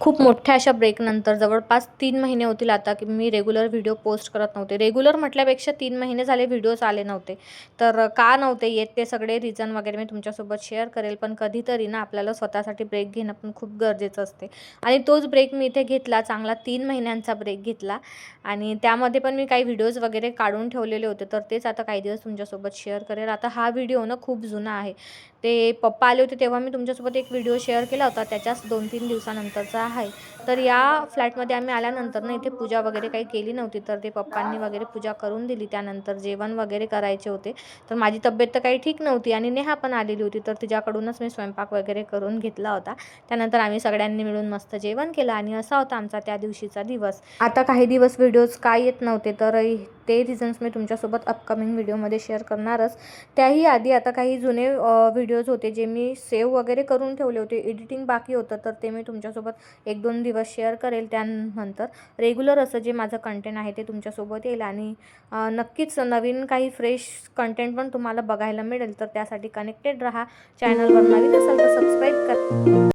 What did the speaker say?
खूप मोठ्या अशा ब्रेकनंतर जवळपास 3 महिने होतील आता की मी रेग्युलर व्हिडिओ पोस्ट करत नव्हते. रेग्युलर म्हटल्यापेक्षा 3 महिने झाले व्हिडिओज आले नव्हते. तर का नव्हते येत ते सगळे रिझन वगैरे मी तुमच्यासोबत शेअर करेल. पण कधीतरी ना आपल्याला स्वतःसाठी ब्रेक घेणं पण खूप गरजेचं असते. आणि तोच ब्रेक मी इथे घेतला, चांगला 3 महिन्यांचा ब्रेक घेतला. आणि त्यामध्ये पण मी काही व्हिडिओज वगैरे काढून ठेवलेले होते, तर तेच आता काही दिवस तुमच्यासोबत शेअर करेल. आता हा व्हिडिओ ना खूप जुना आहे. ते पप्पा आले होते तेव्हा मी तुमच्यासोबत एक व्हिडिओ शेअर केला होता, त्याच्याच 2-3 दिवसानंतरचा आहे. तर या फ्लॅटमध्ये आम्ही आल्यानंतर ना इथे पूजा वगैरे काही केली नव्हती, तर ते पप्पांनी वगैरे पूजा करून दिली. त्यानंतर जेवण वगैरे करायचे होते. तर माझी तब्येत तर काही ठीक नव्हती आणि नेहा पण आलेली होती, तर तिच्याकडूनच मी स्वयंपाक वगैरे करून घेतला होता. त्यानंतर आम्ही सगळ्यांनी मिळून मस्त जेवण केलं आणि असा होता आमचा त्या दिवशीचा दिवस. आता काही दिवस व्हिडिओज काय येत नव्हते, तर ते रिझन्स मी तुमच्यासोबत अपकमिंग व्हिडिओमध्ये शेअर करणारच. त्याही आधी आता काही जुने व्हिडिओज होते जे मी सेव्ह वगैरे करून ठेवले होते. एडिटिंग बाकी होतं, तर ते मी तुमच्यासोबत 1-2 दिवस शेअर करेल. त्यानंतर रेग्युलर असं जे माझं कंटेंट आहे ते तुमच्यासोबत येईल. आणि नक्कीच नवीन काही फ्रेश कंटेंट पण तुम्हाला बघायला मिळेल. तर त्यासाठी कनेक्टेड राहा. चॅनलवर नवीन असाल तर सबस्क्राईब करा.